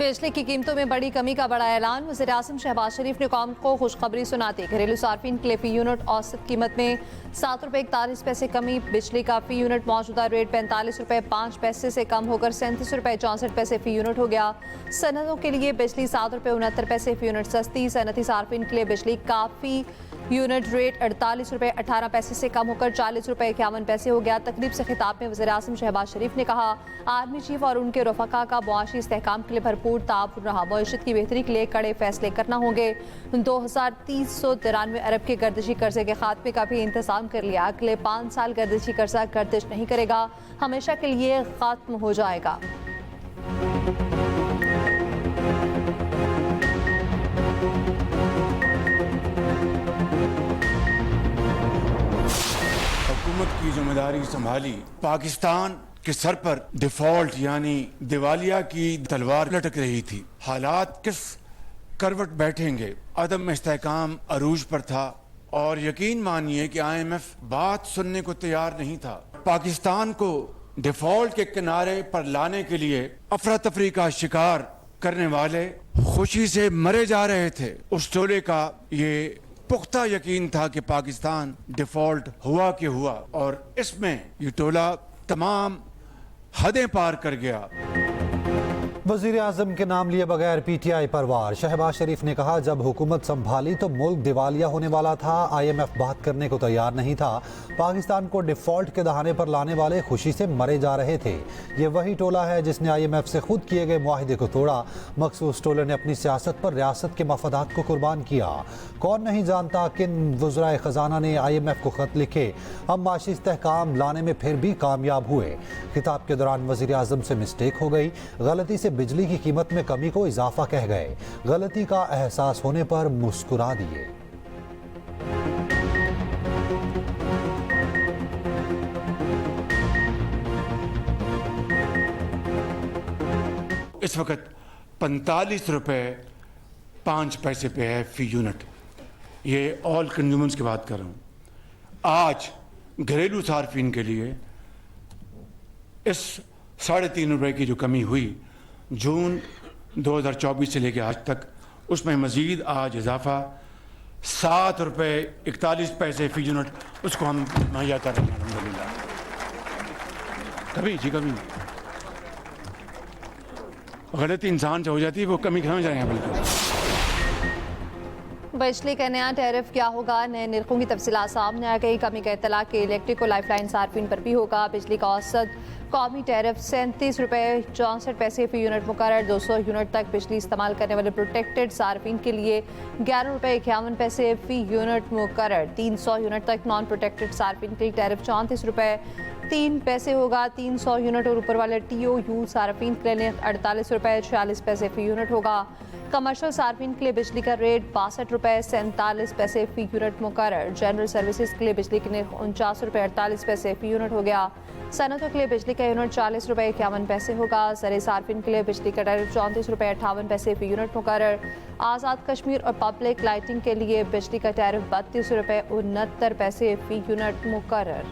बिजली की कीमतों में बड़ी कमी का बड़ा ऐलान। वज़ीर-ए-आज़म शहबाज शरीफ ने कौम को खुशखबरी सुनाते घरेलू सार्फिन के लिए फी यूनिट औसत कीमत में ₹7.41 कमी। बिजली का फी यूनिट मौजूदा रेट ₹45.05 से कम होकर ₹37.64 फी यूनिट हो गया। सनतों के लिए बिजली ₹7.69 फी यूनिट सस्ती। सनती सार्फिन के लिए बिजली का फी यूनिट रेट ₹48.18 से कम होकर ₹40.51 हो गया। तकरीब से खिताब में वज़ीर-ए-आज़म शहबाज शरीफ ने कहा, आर्मी चीफ और उनके रफ़का का मुआशी इस्तेहकाम के लिए भरपूर ताउन रहा। मईशत की बेहतरी के लिए कड़े फैसले करना होंगे। 2393 अरब के गर्दिशी कर्जे के खात्मे का भी इंतजाम कर लिया। अगले 5 साल गर्दिशी कर्जा गर्दिश नहीं करेगा, हमेशा के लिए खत्म हो जाएगा। हुकूमत की जिम्मेदारी संभाली, पाकिस्तान के सर पर डिफॉल्ट यानी दिवालिया की तलवार लटक रही थी। हालात किस करवट बैठेंगे, अदम इस्तेहकाम अरूज पर था और यकीन मानिए कि IMF बात सुनने को तैयार नहीं था। पाकिस्तान को डिफॉल्ट के किनारे पर लाने के लिए अफरा तफरी का शिकार करने वाले खुशी से मरे जा रहे थे। उस टोले का ये पुख्ता यकीन था कि पाकिस्तान डिफॉल्ट हुआ कि हुआ, और इसमें ये टोला तमाम हदें पार कर गया। वज़ीर आज़म के नाम लिए बगैर PTI पर वार। शहबाज शरीफ ने कहा, जब हुकूमत संभाली तो मुल्क दिवालिया होने वाला था। IMF बात करने को तैयार नहीं था। पाकिस्तान को डिफॉल्ट के दहाने पर लाने वाले खुशी से मरे जा रहे थे। ये वही टोला है जिसने IMF से खुद किए गए मुआहिदे को तोड़ा। मखसूस टोले ने अपनी सियासत पर रियासत के मफादात को कुर्बान किया। कौन नहीं जानता किन वज़राए ख़जाना ने IMF को ख़त लिखे। हम माशी इस्तेहकाम लाने में फिर भी कामयाब हुए। खिताब के दौरान वज़ीर आज़म से मिस्टेक हो गई। गलती से बिजली की कीमत में कमी को इजाफा कह गए। गलती का एहसास होने पर मुस्कुरा दिए। इस वक्त ₹45.05 पे है फी यूनिट। ये ऑल कंज्यूमर्स की बात कर रहा हूँ। आज घरेलू सार्फिन के लिए इस ₹3.5 की जो कमी हुई जून 2024 से लेकर आज तक, उसमें मजीद आज इजाफा ₹7.41 फी यूनिट उसको हम मुहैया कर रहे हैं। अल्हम्दुलिल्लाह। कभी गलती इंसान से हो जाती है, वो कमी समझ रहे हैं। बिल्कुल बिजली का नया टैरिफ क्या होगा, नए निर्खों की तफसीलात सामने आ गई। कमी का इत्तला के इलेक्ट्रिक और लाइफलाइन सार्फिन पर भी होगा। बिजली का औसत कौमी टैरिफ ₹37.64 फी यूनिट मुकर्रर। 200 यूनिट तक बिजली इस्तेमाल करने वाले प्रोटेक्टेड सार्फिन के लिए ₹11.51 फी यूनिट मुकर्रर। 300 यूनिट तक नॉन प्रोटेक्टेड सार्फिन के लिए टैरिफ ₹34.03 होगा। 300 यूनिट और ऊपर वाले TOU सार्फिन के लिए ₹48.46 फी यूनिट होगा। कमर्शियल सार्फिन के लिए बिजली का रेट ₹62.47 फी यूनिट मुकर्रर। जनरल सर्विसेज के लिए बिजली के निर्ख ₹49.48 फी यूनिट हो गया। सनतों के लिए बिजली का यूनिट ₹40.51 होगा। सरे सार्फिन के लिए बिजली का टैरिफ ₹34.58 फी यूनिट मुकर्रर। आज़ाद कश्मीर और पब्लिक लाइटिंग के लिए बिजली का टैरिफ ₹32.69 फी यूनिट मुकर्रर।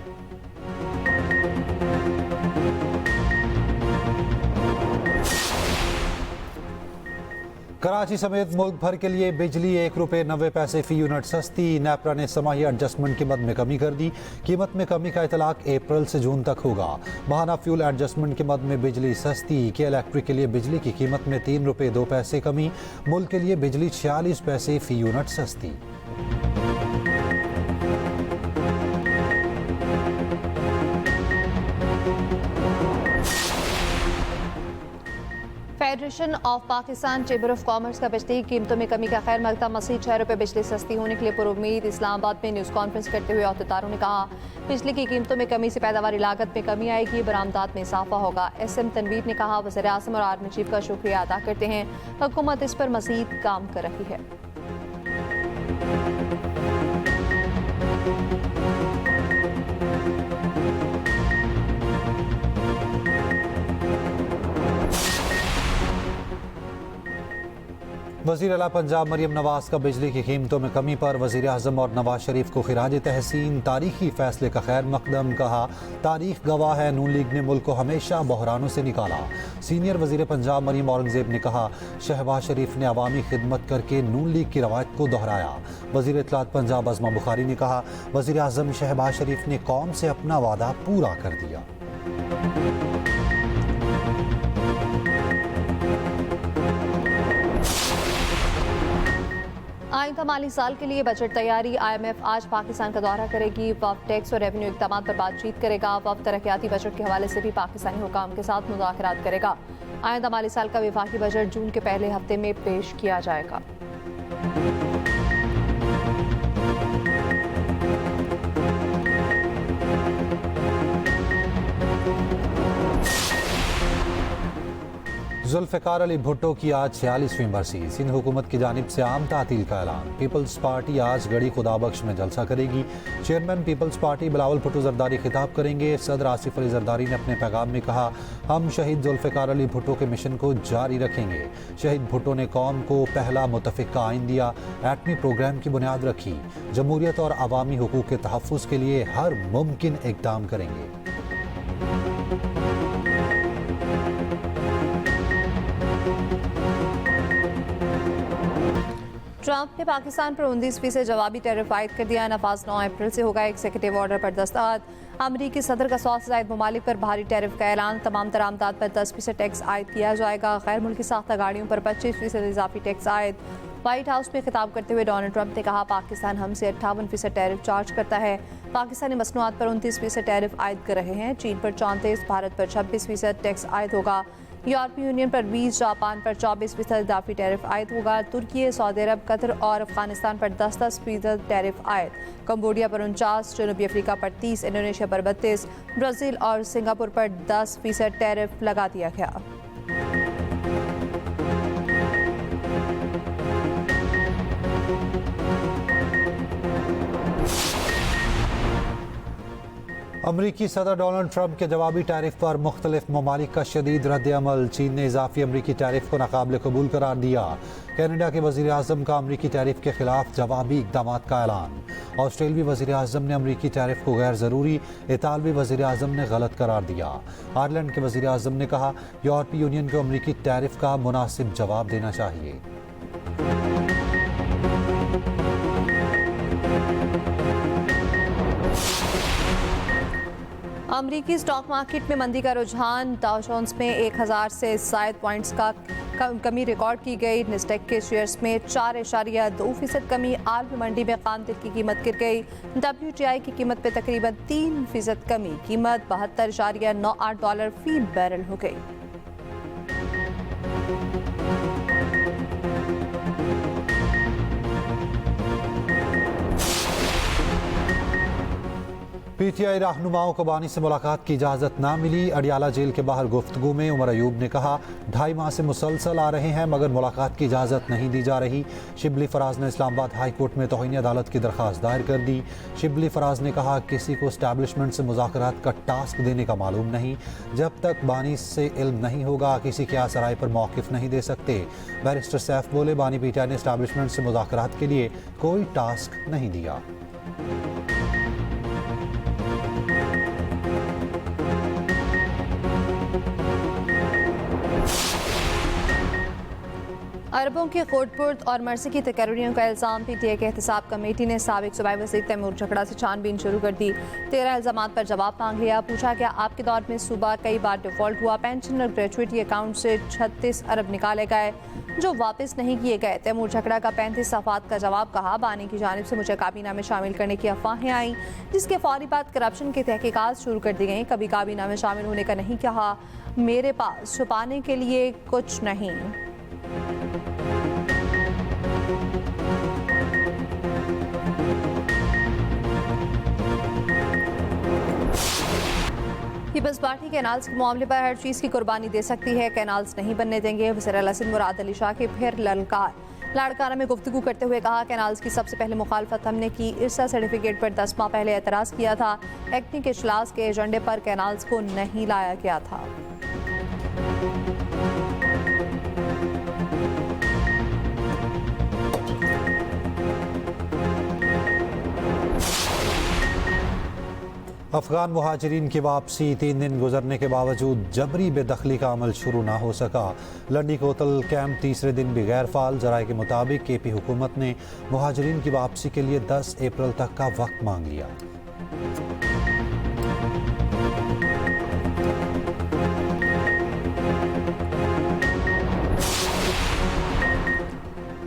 कराची समेत मुल्क भर के लिए बिजली ₹1.90 फी यूनिट सस्ती। नेपरा ने समाही एडजस्टमेंट कीमत में कमी कर दी। कीमत में कमी का इतलाक अप्रैल से जून तक होगा। माहाना फ्यूल एडजस्टमेंट कीमत में बिजली सस्ती। के इलेक्ट्रिक के लिए बिजली की कीमत में ₹3.02 कमी। मुल्क के लिए बिजली 46 पैसे फी यूनिट सस्ती। Federation of Pakistan chamber of commerce का बिजली की कीमतों में कमी का खैर मकदम। मज़ीद ₹6 बिजली सस्ती होने के लिए पुरुम्मीद। इस्लामाबाद में न्यूज़ कॉन्फ्रेंस करते हुए अहदेदारों ने कहा, बिजली की कीमतों में कमी से पैदावारी लागत में कमी आएगी, बरामदात में इजाफा होगा। SM तनवीर ने कहा, वज़ीर आज़म और आर्मी चीफ का शुक्रिया अदा करते हैं, हुकूमत इस पर मज़ीद काम कर रही है। वज़ीर आला पंजाब मरियम नवाज का बिजली की कीमतों में कमी पर वज़ीर आज़म और नवाज शरीफ को खिराज तहसीन। तारीखी फैसले का खैर मकदम। कहा, तारीख गवाह है नून लीग ने मुल्क को हमेशा बहरानों से निकाला। सीनियर वज़ीर पंजाब मरियम औरंगज़ेब ने कहा, शहबाज शरीफ ने अवामी खिदमत करके नून लीग की रवायत को दोहराया। वज़ीर इत्तलात पंजाब अज़मा बुखारी ने कहा, वज़ीर आज़म शहबाज शरीफ ने कौम से अपना वादा पूरा कर दिया। आइंदा माली साल के लिए बजट तैयारी। IMF आज पाकिस्तान का दौरा करेगी। वफ़द टैक्स और रेवेन्यू इक़दाम पर बातचीत करेगा। वफ़द तरक्याती बजट के हवाले से भी पाकिस्तानी हुकाम के साथ मुज़ाकरात करेगा। आइंदा माली साल का वफाकी बजट जून के पहले हफ्ते में पेश किया जाएगा। जुल्फ़िकार अली भुट्टो की आज 46वीं बरसी। सिंध हुकूमत की जानिब से आम तातील का ऐलान। पीपल्स पार्टी आज गढ़ी खुदाबख्श में जलसा करेगी। Chairman Peoples Party Bilawal Bhutto Zardari खिताब करेंगे। सदर आसिफ अली जरदारी ने अपने पैगाम में कहा, हम शहीद जुल्फ़िकार अली भुट्टो के मिशन को जारी रखेंगे। शहीद भुट्टो ने कौम को पहला मुतफ़िक़ा आइन दिया, एटमी प्रोग्राम की बुनियाद रखी। जमहूरियत और अवामी हुकूक के तहफ़्फ़ुज़ के लिए हर मुमकिन इक़दाम करेंगे। ट्रंप ने पाकिस्तान पर 19% जवाबी टैरिफ आयद कर दिया। नफाज 9 अप्रैल से होगा। एग्जीक्यूटिव ऑर्डर पर दस्तखत। अमरीकी सदर का 100 से ज़ायद ममालिक पर भारी टैरिफ का ऐलान। तमाम तर आमदाद पर 10% टैक्स आयद किया जाएगा। गैर मुल्की साख्ता गाड़ियों पर 25% इजाफी टैक्स आयद। व्हाइट हाउस में खिताब करते हुए डोनाल्ड ट्रंप ने कहा, पाकिस्तान हमसे 58% टैरिफ चार्ज करता है। पाकिस्तानी मसनूआत पर 29% टैरिफ आयद कर रहे हैं। चीन पर 34%, भारत पर 26% टैक्स आयद होगा। यूरोपीय यूनियन पर 20%, जापान पर 24% इजाफी टैरिफ आयद होगा। तुर्की, सऊदी अरब, कतर और अफगानिस्तान पर 10% टैरिफ आयद। कंबोडिया पर 49%, जनूबी अफ्रीका पर 30%, इंडोनेशिया पर 32%, ब्राज़ील और सिंगापुर पर 10% टैरिफ लगा दिया गया। अमरीकी सदर डोनाल्ड ट्रंप के जवाबी टैरिफ पर मुख्तलिफ ममालिक का शदीद रद्द-ए-अमल। चीन ने इजाफी अमरीकी टैरिफ को नाकाबिल कबूल करार दिया। कनाडा के वज़ीर आज़म का अमरीकी टैरिफ के खिलाफ जवाबी इक़दाम का ऐलान। ऑस्ट्रेलवी वज़ीर आज़म ने अमरीकी टैरिफ को गैर ज़रूरी, इतालवी वज़ीर आज़म ने गलत करार दिया। आयरलैंड के वज़ीर आज़म ने कहा, यूरोपीय यूनियन को अमरीकी टैरिफ का मुनासिब जवाब देना चाहिए। अमरीकी स्टॉक मार्केट में मंदी का रुझान। डाउ जोन्स में 1000 से ज़ायद पॉइंट्स का कमी रिकॉर्ड की गई। निस्टेक के शेयर्स में 4.2% कमी। आलमी मंडी में खाम तेल की कीमत गिर गई। WTI की कीमत पे तकरीबन 3% कमी। कीमत $72.98 फी बैरल हो गई। PTI रहनुमाओं को बानी से मुलाकात की इजाज़त ना मिली। अडियाला जेल के बाहर गुफ्तगू में उमर अयूब ने कहा, 2.5 माह से मुसलसल आ रहे हैं मगर मुलाकात की इजाज़त नहीं दी जा रही। शिबली फराज ने इस्लामाबाद हाई कोर्ट में तौहीन अदालत की दरख्वास्त दायर कर दी। शिबली फराज ने कहा, किसी को इस्टेब्लिशमेंट से मुज़ाकरात का टास्क देने का मालूम नहीं। जब तक बानी से इल्म नहीं होगा किसी के आसराय पर मौक़िफ़ नहीं दे सकते। बैरिस्टर सैफ बोले, बानी PTI ने इस्टेब्लिशमेंट से मुज़ाकरात के लिए कोई टास्क नहीं दिया। अरबों के खोटपुर्द और मर्सी की तकर्रियों का इल्ज़ाम। PTI के एहतसाब कमेटी ने साबिक सूबाई वज़ीर तैमूर झगड़ा से छानबीन शुरू कर दी। 13 इल्ज़ामात पर जवाब मांग लिया। पूछा गया, आपके दौर में सूबा कई बार डिफ़ॉल्ट हुआ। पेंशन और ग्रेचुइटी अकाउंट से 36 अरब निकाले गए जो वापस नहीं किए गए। तैमूर झगड़ा का 35 सफ़ात का जवाब। कहा, बानी की जानिब से मुझे काबीना में शामिल करने की अफवाहें आईं जिसके फौरी बाद करप्शन की तहकीकात शुरू कर दी गई। कभी काबीना में शामिल होने का नहीं कहा। मेरे पास छुपाने के लिए कुछ नहीं। पीपल्स पार्टी कैनाल्स के मामले पर हर चीज़ की कुर्बानी दे सकती है, कैनाल्स नहीं बनने देंगे। वज़ीर आला सिंध मुराद अली शाह की फिर ललकार। लाड़काना में गुफ्तगू करते हुए कहा, कैनाल्स की सबसे पहले मुखालफत हमने की। इरसा सर्टिफिकेट पर 10 माह पहले एतराज़ किया था। एक्नी के इजलास के एजेंडे पर कैनाल्स को नहीं लाया गया था। अफगान मुहाजिरीन की वापसी 3 दिन गुजरने के बावजूद जबरी बेदखली का अमल शुरू ना हो सका। लंडी कोतल कैंप तीसरे दिन भी गैर फाल। जराये के मुताबिक केपी हुकूमत ने मुहाजिरीन की वापसी के लिए 10 अप्रैल तक का वक्त मांग लिया।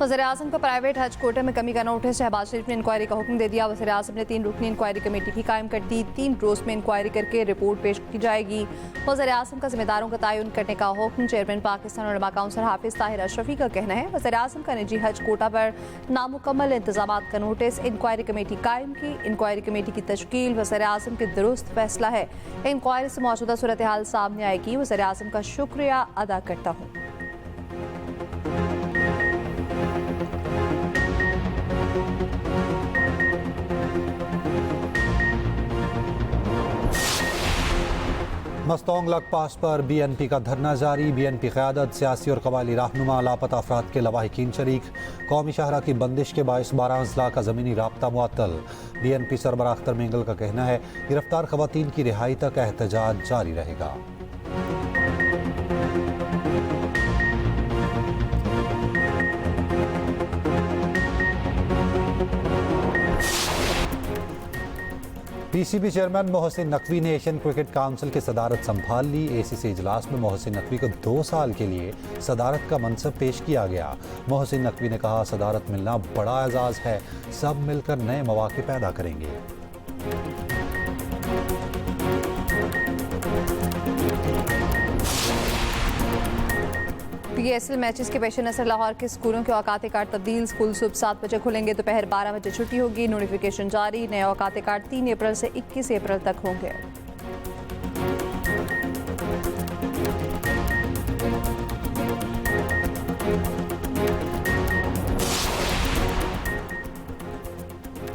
वज़ीर-ए-आज़म को प्राइवेट हज कोटे में कमी का नोटिस। शहबाज शरीफ ने इंक्वायरी का हुक्म दे दिया। वज़ीर-ए-आज़म ने 3 रुकनी इंक्वायरी कमेटी भी कायम कर दी। 3 रोज़ में इंक्वायरी करके रिपोर्ट पेश की जाएगी। वज़ीर-ए-आज़म का जिम्मेदारों का तयन करने का हुक्म। चेयरमैन पाकिस्तान उलमा काउंसिल हाफिज़ ताहिर अशरफी का कहना है वज़ीर-ए-आज़म का निजी हज कोटा पर नामुकम्मल इंतजामात का नोटिस। इंक्वायरी कमेटी कायम की। इंक्वायरी कमेटी की तश्कील वज़ीर-ए-आज़म के दुरुस्त फैसला है। इंक्वायरी से मौजूदा सूरत हाल सामने आएगी। वज़ीर-ए-आज़म का शुक्रिया अदा करता हूँ। मस्तोंगलक पास पर BNP का धरना जारी। BNP क़यादत, सियासी और कबायली रहनुमा, लापता अफराद के लवाहिकीन शरीक। कौमी शाहरा की बंदिश के बायस 12 अजला का ज़मीनी राब्ता मुअत्तल। BNP सरबराह अख्तर मेंगल का कहना है गिरफ्तार खवातीन की रिहाई तक एहतजाज जारी रहेगा। PCB चेयरमैन मोहसिन नकवी ने एशियन क्रिकेट काउंसिल की सदारत संभाल ली। ACC इजलास में मोहसिन नकवी को 2 साल के लिए सदारत का मनसब पेश किया गया। मोहसिन नकवी ने कहा सदारत मिलना बड़ा एजाज़ है, सब मिलकर नए मौके पैदा करेंगे। PSL मैचेस के पेश नज़र लाहौर के स्कूलों के औकात कार्ड तब्दील। स्कूल सुबह 7 बजे खुलेंगे, दोपहर 12 बजे छुट्टी होगी। नोटिफिकेशन जारी। नए औकात कार्ड 3 अप्रैल से 21 अप्रैल तक होंगे।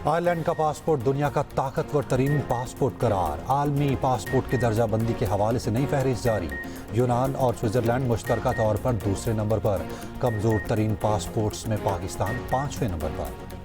आयरलैंड का पासपोर्ट दुनिया का ताकतवर तरीन पासपोर्ट करार। आलमी पासपोर्ट की दर्जाबंदी के हवाले से नई फहरिस्त जारी। यूनान और स्विट्जरलैंड मुश्तरका तौर पर दूसरे नंबर पर। कमज़ोर तरीन पासपोर्ट्स में पाकिस्तान 5वें नंबर पर।